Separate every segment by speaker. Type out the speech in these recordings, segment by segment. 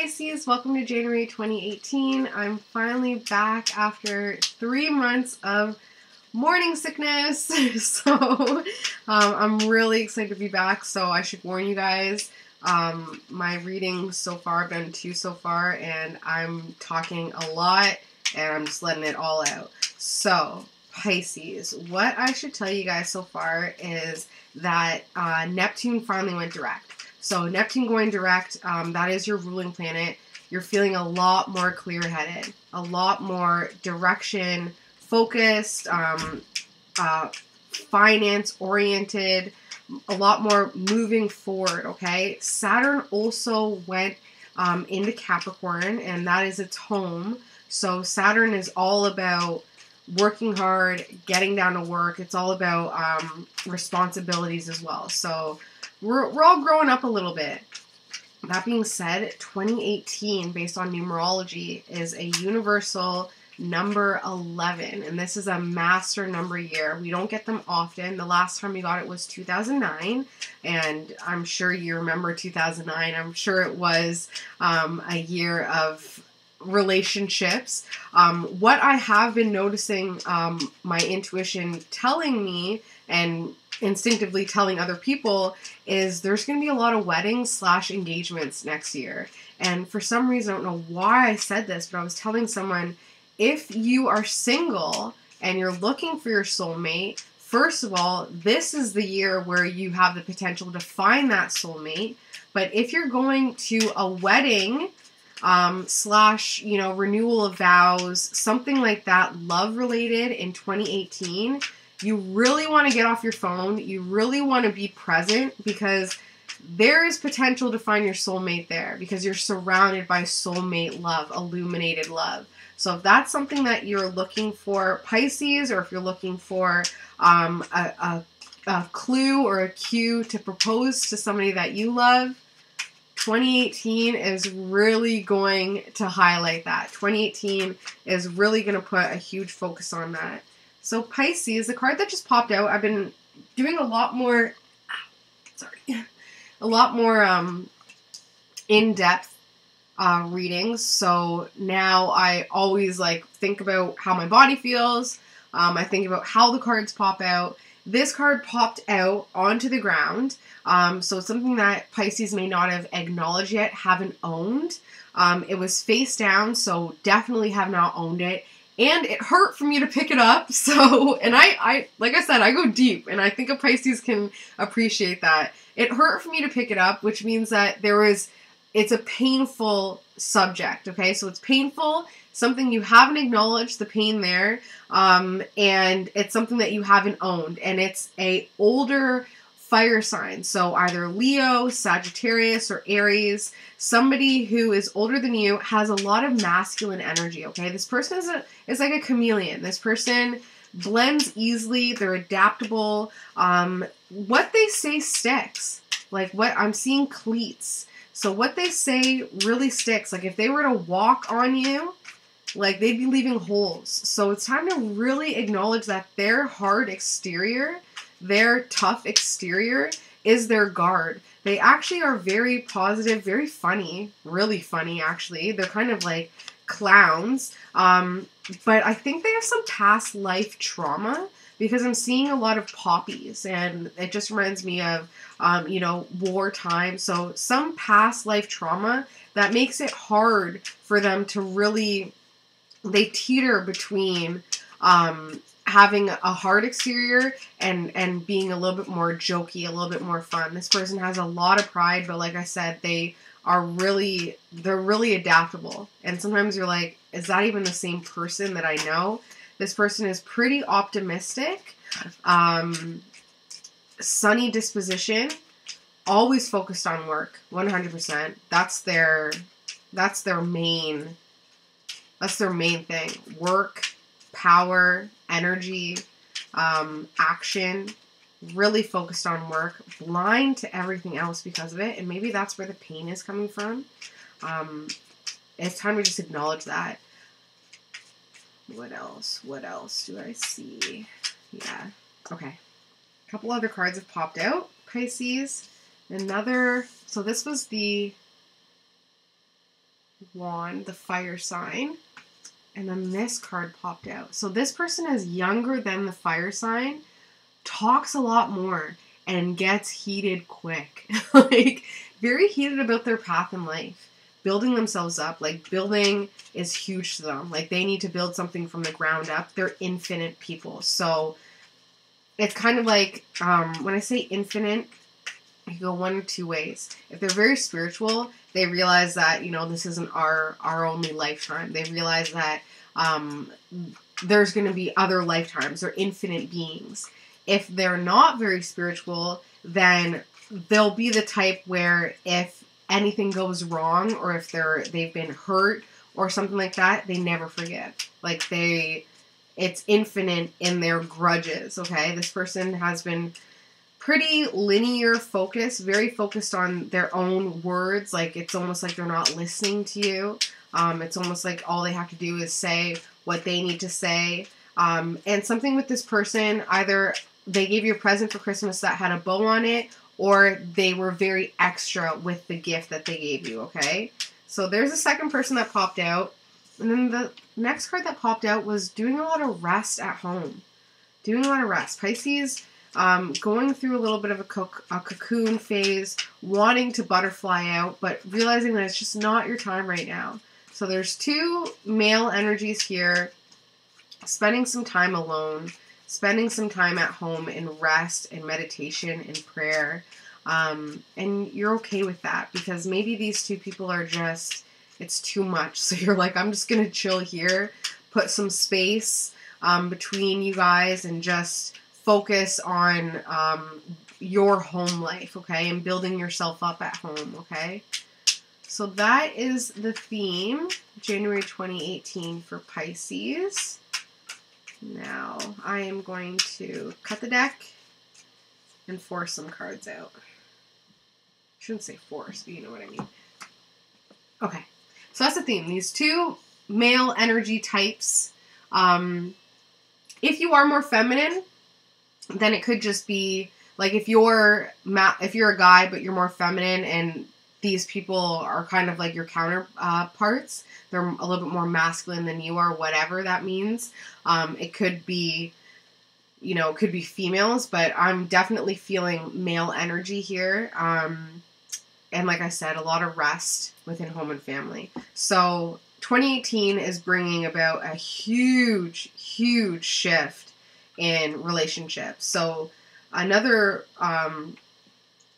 Speaker 1: Pisces, welcome to January 2018. I'm finally back after 3 months of morning sickness, so I'm really excited to be back. So I should warn you guys, my readings so far have been 2 so far, and I'm talking a lot, and I'm just letting it all out. So Pisces, what I should tell you guys so far is that Neptune finally went direct. So Neptune going direct, that is your ruling planet. You're feeling a lot more clear-headed, a lot more direction, focused, finance-oriented, a lot more moving forward, okay? Saturn also went into Capricorn, and that is its home. So Saturn is all about working hard, getting down to work. It's all about responsibilities as well. So we're all growing up a little bit. That being said, 2018, based on numerology, is a universal number 11, and this is a master number year. We don't get them often. The last time we got it was 2009, and I'm sure you remember 2009. I'm sure it was a year of relationships. What I have been noticing, my intuition telling me and instinctively telling other people, is there's going to be a lot of weddings / engagements next year. And for some reason, I don't know why I said this, but I was telling someone, if you are single and you're looking for your soulmate, first of all, this is the year where you have the potential to find that soulmate. But if you're going to a wedding / renewal of vows, something like that, love related in 2018, you really want to get off your phone. You really want to be present, because there is potential to find your soulmate there, because you're surrounded by soulmate love, illuminated love. So if that's something that you're looking for, Pisces, or if you're looking for a clue or a cue to propose to somebody that you love, 2018 is really going to highlight that. 2018 is really going to put a huge focus on that. So Pisces, the card that just popped out, I've been doing a lot more in-depth readings. So now I always think about how my body feels. I think about how the cards pop out. This card popped out onto the ground. So it's something that Pisces may not have acknowledged yet, haven't owned. It was face down, so definitely have not owned it. And it hurt for me to pick it up. So, and I like I said, I go deep, and I think a Pisces can appreciate that. It hurt for me to pick it up, which means that it's a painful subject, okay? So it's painful, something you haven't acknowledged, the pain there, and it's something that you haven't owned, and it's a older fire sign, so either Leo, Sagittarius, or Aries. Somebody who is older than you has a lot of masculine energy, okay? This person is like a chameleon. This person blends easily. They're adaptable. What they say sticks. Like what I'm seeing cleats. So what they say really sticks. Like if they were to walk on you, like they'd be leaving holes. So it's time to really acknowledge that their hard exterior, their tough exterior, is their guard. They actually are very positive, very funny, really funny actually. They're kind of like clowns, but I think they have some past life trauma, because I'm seeing a lot of poppies, and it just reminds me of, wartime. So some past life trauma that makes it hard for them to really, they teeter between having a hard exterior and being a little bit more jokey, a little bit more fun. This person has a lot of pride, but like I said, they're really adaptable. And sometimes you're like, is that even the same person that I know? This person is pretty optimistic, sunny disposition, always focused on work, 100%. That's their main thing. Work, power, energy, action, really focused on work, blind to everything else because of it, and maybe that's where the pain is coming from. It's time to just acknowledge that. What else? What else do I see? Yeah. Okay. A couple other cards have popped out. Pisces. So this was the wand, the fire sign. And then this card popped out. So this person is younger than the fire sign, talks a lot more, and gets heated quick. Like, very heated about their path in life. Building themselves up. Like, building is huge to them. Like, they need to build something from the ground up. They're infinite people. So, it's kind of like, when I say infinite, you go one or two ways. If they're very spiritual, they realize that, you know, this isn't our only lifetime. They realize that there's going to be other lifetimes. They're infinite beings. If they're not very spiritual, then they'll be the type where if anything goes wrong or if they've been hurt or something like that, they never forgive. Like, it's infinite in their grudges, okay? This person has been pretty linear focused, very focused on their own words. Like, it's almost like they're not listening to you. It's almost like all they have to do is say what they need to say. And something with this person, either they gave you a present for Christmas that had a bow on it, or they were very extra with the gift that they gave you, okay? So there's a second person that popped out. And then the next card that popped out was doing a lot of rest at home. Doing a lot of rest. Pisces, going through a little bit of a cocoon phase, wanting to butterfly out, but realizing that it's just not your time right now. So there's two male energies here. Spending some time alone. Spending some time at home in rest and meditation and prayer. And you're okay with that because maybe these two people are just, it's too much. So you're like, I'm just going to chill here, put some space between you guys and just focus on your home life, okay? And building yourself up at home, okay? So that is the theme, January 2018 for Pisces. Now, I am going to cut the deck and force some cards out. I shouldn't say force, but you know what I mean. Okay, so that's the theme. These two male energy types. If you are more feminine, then it could just be, like, if you're a guy but you're more feminine and these people are kind of like your counterparts, they're a little bit more masculine than you are, whatever that means. It could be, you know, it could be females, but I'm definitely feeling male energy here. And like I said, a lot of rest within home and family. So 2018 is bringing about a huge, huge shift in relationships. So another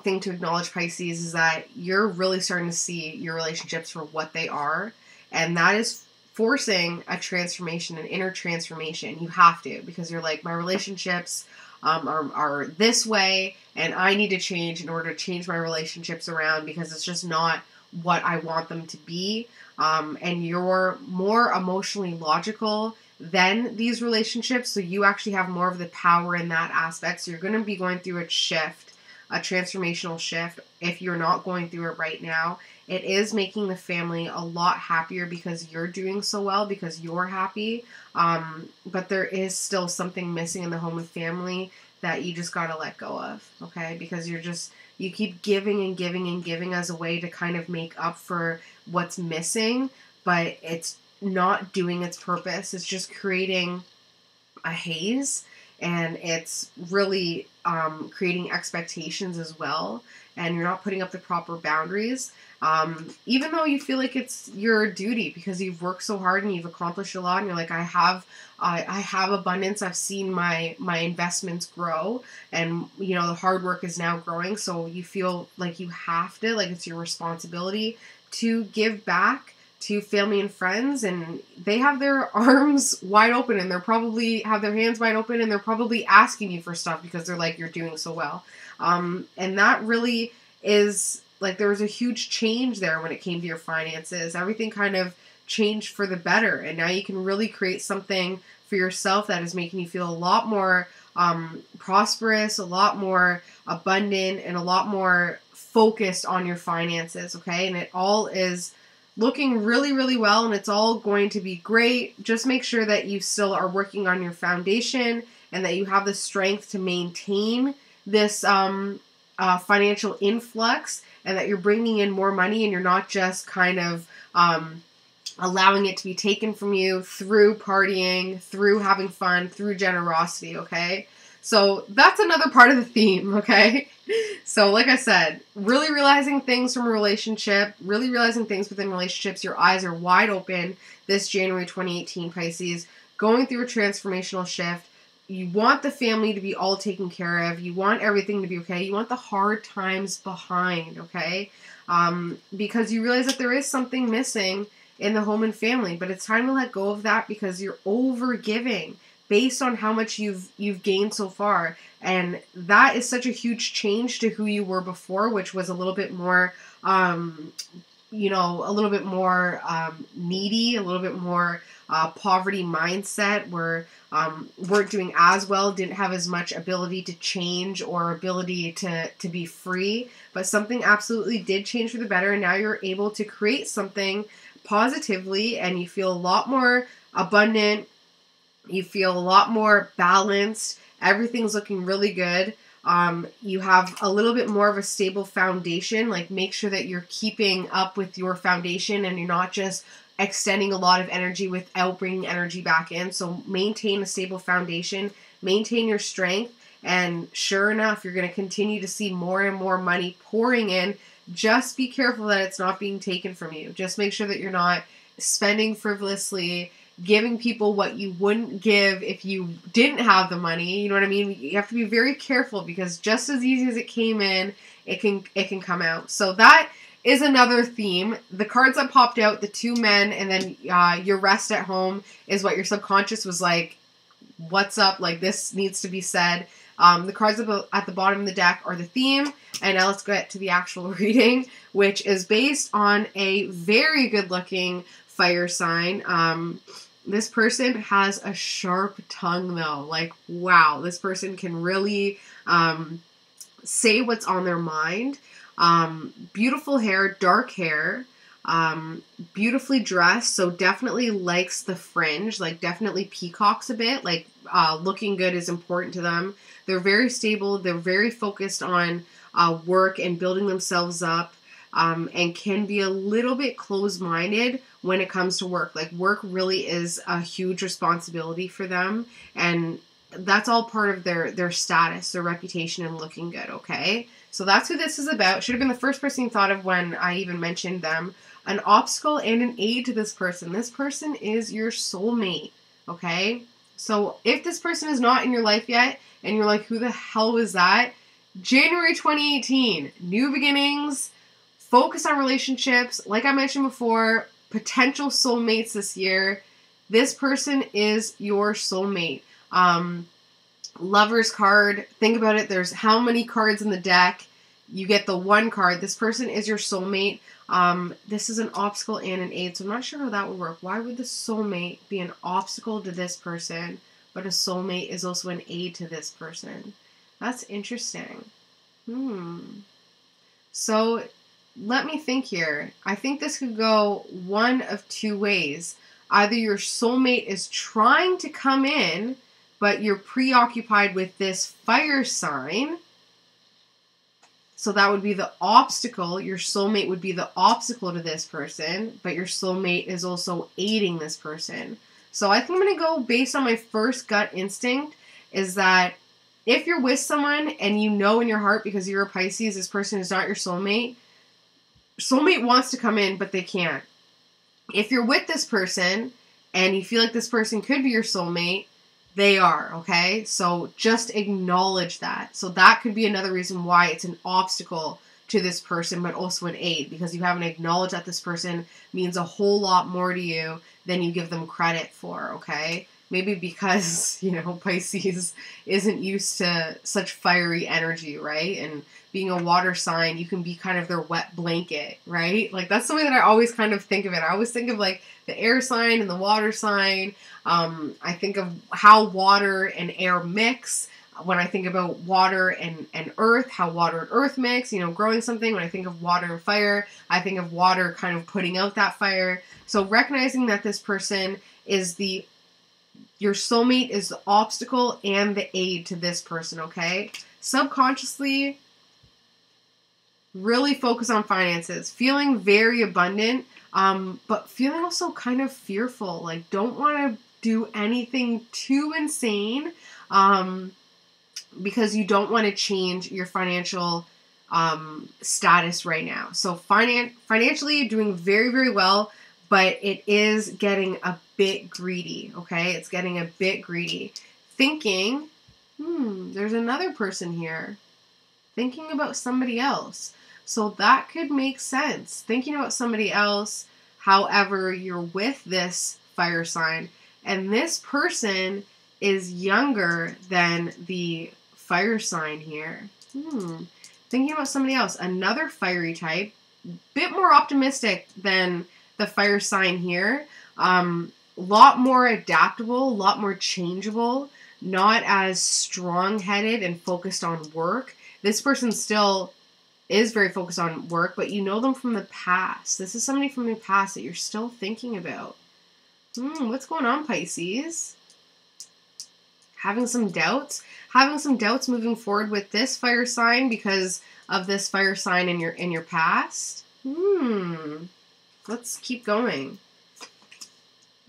Speaker 1: thing to acknowledge, Pisces, is that you're really starting to see your relationships for what they are. And that is forcing a transformation, an inner transformation. You have to, because you're like, my relationships are this way, and I need to change in order to change my relationships around because it's just not what I want them to be. And you're more emotionally logical than these relationships, so you actually have more of the power in that aspect. So you're going to be going through a shift, a transformational shift. If you're not going through it right now, it is making the family a lot happier because you're doing so well, because you're happy. But there is still something missing in the home and family that you just got to let go of, okay? Because you keep giving and giving and giving as a way to kind of make up for what's missing, but it's not doing its purpose. It's just creating a haze, and it's really creating expectations as well, and you're not putting up the proper boundaries, even though you feel like it's your duty because you've worked so hard and you've accomplished a lot, and you're like, I have abundance. I've seen my investments grow, and you know, the hard work is now growing, so you feel like you have to, like, it's your responsibility to give back to family and friends, and they have their arms wide open, and they're probably have their hands wide open, and they're probably asking you for stuff because they're like, you're doing so well. And that really is, like, there was a huge change there when it came to your finances. Everything kind of changed for the better, and now you can really create something for yourself that is making you feel a lot more prosperous, a lot more abundant, and a lot more focused on your finances, okay? And it all is looking really, really well, and it's all going to be great. Just make sure that you still are working on your foundation and that you have the strength to maintain this financial influx, and that you're bringing in more money and you're not just kind of allowing it to be taken from you through partying, through having fun, through generosity, okay? So that's another part of the theme, okay? So like I said, really realizing things from a relationship, really realizing things within relationships. Your eyes are wide open this January 2018, Pisces, going through a transformational shift. You want the family to be all taken care of. You want everything to be okay. You want the hard times behind, okay? Because you realize that there is something missing in the home and family, but it's time to let go of that because you're over giving based on how much you've gained so far. And that is such a huge change to who you were before, which was a little bit more, you know, a little bit more needy, a little bit more poverty mindset, where weren't doing as well, didn't have as much ability to change or ability to be free. But something absolutely did change for the better, and now you're able to create something positively, and you feel a lot more abundant. You feel a lot more balanced. Everything's looking really good. You have a little bit more of a stable foundation. Like, make sure that you're keeping up with your foundation and you're not just extending a lot of energy without bringing energy back in. So maintain a stable foundation, maintain your strength, and sure enough, you're going to continue to see more and more money pouring in. Just be careful that it's not being taken from you. Just make sure that you're not spending frivolously, giving people what you wouldn't give if you didn't have the money. You know what I mean? You have to be very careful because just as easy as it came in, it can come out. So that is another theme. The cards that popped out, the two men, and then your rest at home is what your subconscious was like, what's up? Like, this needs to be said. The cards at the bottom of the deck are the theme. And now let's get to the actual reading, which is based on a very good looking fire sign. This person has a sharp tongue though. Like, wow, this person can really say what's on their mind. Beautiful hair, dark hair, beautifully dressed. So definitely likes the fringe, like definitely peacocks a bit. Like, looking good is important to them. They're very stable. They're very focused on work and building themselves up, and can be a little bit closed-minded when it comes to work. Like, work really is a huge responsibility for them, and that's all part of their status, their reputation, and looking good, okay? So that's who this is about. Should have been the first person you thought of when I even mentioned them. An obstacle and an aid to this person. This person is your soulmate, okay? So if this person is not in your life yet, and you're like, who the hell was that? January 2018, new beginnings, focus on relationships. Like I mentioned before, potential soulmates this year. This person is your soulmate. Lover's card, think about it. There's how many cards in the deck? You get the one card. This person is your soulmate. This is an obstacle and an aid, so I'm not sure how that would work. Why would the soulmate be an obstacle to this person, but a soulmate is also an aid to this person? That's interesting. So let me think here. I think this could go one of two ways. Either your soulmate is trying to come in, but you're preoccupied with this fire sign. So that would be the obstacle. Your soulmate would be the obstacle to this person, but your soulmate is also aiding this person. So I think I'm going to go based on my first gut instinct, is that if you're with someone and you know in your heart, because you're a Pisces, this person is not your soulmate, soulmate wants to come in, but they can't. If you're with this person and you feel like this person could be your soulmate, they are, okay? So just acknowledge that. So that could be another reason why it's an obstacle to this person, but also an aid, because you haven't acknowledged that this person means a whole lot more to you than you give them credit for, okay? Maybe because, you know, Pisces isn't used to such fiery energy, right? And being a water sign, you can be kind of their wet blanket, right? Like, that's the way that I always kind of think of it. I always think of, like, the air sign and the water sign. I think of how water and air mix. When I think about water and earth, how water and earth mix, you know, growing something. When I think of water and fire, I think of water kind of putting out that fire. So recognizing that this person is your soulmate is the obstacle and the aid to this person, okay? Subconsciously, really focus on finances. Feeling very abundant. but feeling also kind of fearful, like don't want to do anything too insane, because you don't want to change your financial status right now. So financially doing very, very well, but it is getting a bit greedy, okay? It's getting a bit greedy. Thinking, there's another person here. Thinking about somebody else. So that could make sense. Thinking about somebody else, however, you're with this fire sign, and this person is younger than the fire sign here. Thinking about somebody else, another fiery type, bit more optimistic than the fire sign here. Lot more adaptable, a lot more changeable, not as strong-headed and focused on work. This person still is very focused on work, but you know them from the past. This is somebody from the past that you're still thinking about. What's going on, Pisces? Having some doubts moving forward with this fire sign because of this fire sign in your past. Let's keep going.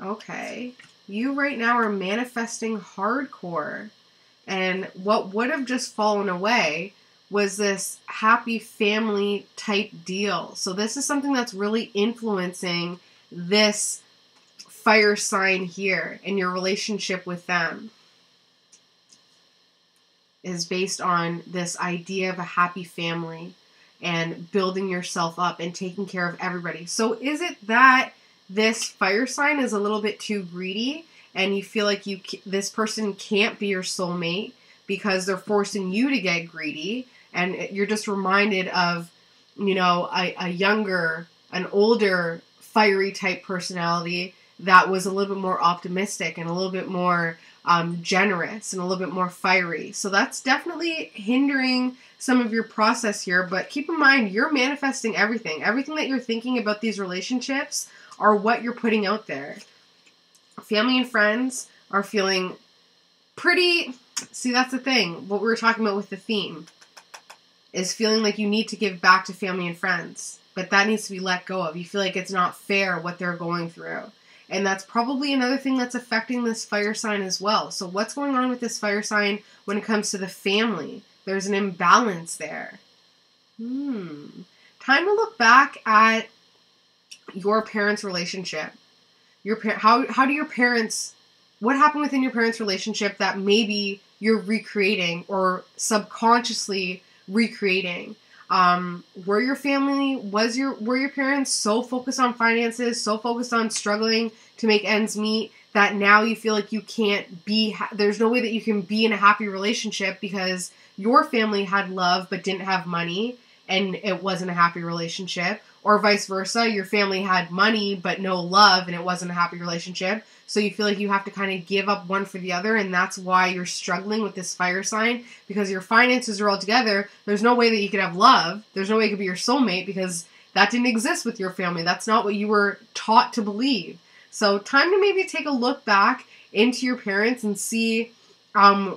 Speaker 1: Okay. You right now are manifesting hardcore. And what would have just fallen away was this happy family type deal. So this is something that's really influencing this fire sign here and your relationship with them is based on this idea of a happy family and building yourself up and taking care of everybody. So is it that this fire sign is a little bit too greedy and you feel like this person can't be your soulmate because they're forcing you to get greedy, and you're just reminded of, you know, an older fiery type personality that was a little bit more optimistic and a little bit more generous and a little bit more fiery. So that's definitely hindering some of your process here, but keep in mind, you're manifesting everything. Everything that you're thinking about these relationships are what you're putting out there. Family and friends are feeling pretty... See, that's the thing. What we were talking about with the theme is feeling like you need to give back to family and friends, but that needs to be let go of. You feel like it's not fair what they're going through. And that's probably another thing that's affecting this fire sign as well. So what's going on with this fire sign when it comes to the family? There's an imbalance there. Time to look back at your parents' relationship. How do your parents... What happened within your parents' relationship that maybe you're recreating or subconsciously recreating? Were your parents so focused on finances, so focused on struggling to make ends meet that now you feel like you can't be, there's no way that you can be in a happy relationship because your family had love but didn't have money and it wasn't a happy relationship? Or vice versa, your family had money but no love and it wasn't a happy relationship. So you feel like you have to kind of give up one for the other, and that's why you're struggling with this fire sign, because your finances are all together. There's no way that you could have love. There's no way you could be your soulmate because that didn't exist with your family. That's not what you were taught to believe. So time to maybe take a look back into your parents and see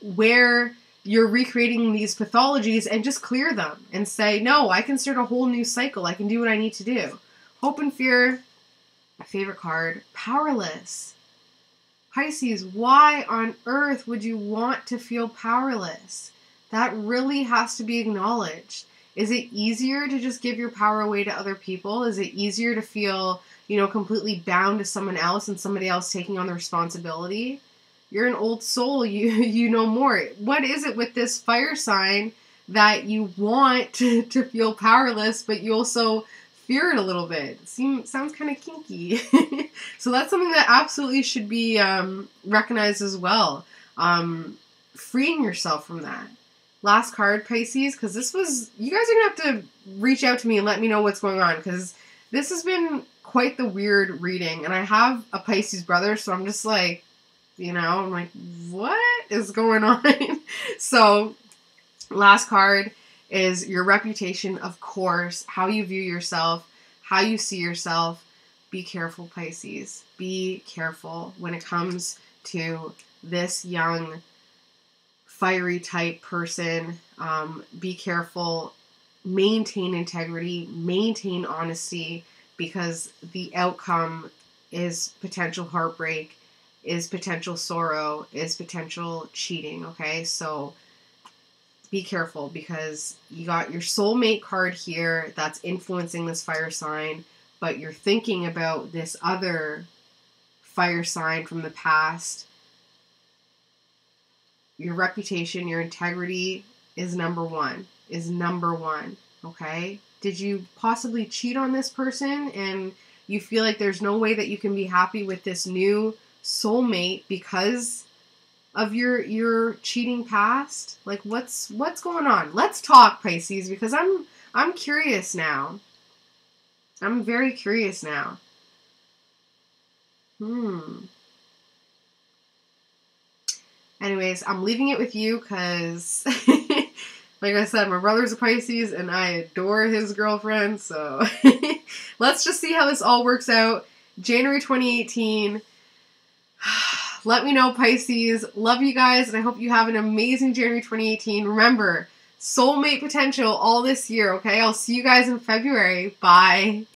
Speaker 1: where you're recreating these pathologies and just clear them and say, no, I can start a whole new cycle. I can do what I need to do. Hope and fear, my favorite card, powerless. Pisces, why on earth would you want to feel powerless? That really has to be acknowledged. Is it easier to just give your power away to other people? Is it easier to feel, completely bound to someone else and somebody else taking on the responsibility? You're an old soul. You know more. What is it with this fire sign that you want to feel powerless, but you also fear it a little bit? Sounds kind of kinky. So that's something that absolutely should be recognized as well. Freeing yourself from that. Last card, Pisces, because you guys are going to have to reach out to me and let me know what's going on, because this has been quite the weird reading, and I have a Pisces brother, so I'm just like, I'm like, what is going on? So, last card is your reputation, of course, how you view yourself, how you see yourself. Be careful, Pisces. Be careful when it comes to this young, fiery type person. Be careful. Maintain integrity. Maintain honesty. because the outcome is potential heartbreak, is potential sorrow, is potential cheating, okay? So be careful, because you got your soulmate card here that's influencing this fire sign, but you're thinking about this other fire sign from the past. Your reputation, your integrity is number one, okay? Did you possibly cheat on this person and you feel like there's no way that you can be happy with this new soulmate because of your cheating past? Like, what's going on? Let's talk, Pisces, because I'm curious now. I'm very curious now. Anyways, I'm leaving it with you because, like I said, my brother's a Pisces and I adore his girlfriend. So let's just see how this all works out. January 2018. Let me know, Pisces. Love you guys, and I hope you have an amazing January 2018. Remember, soulmate potential all this year, okay? I'll see you guys in February. Bye.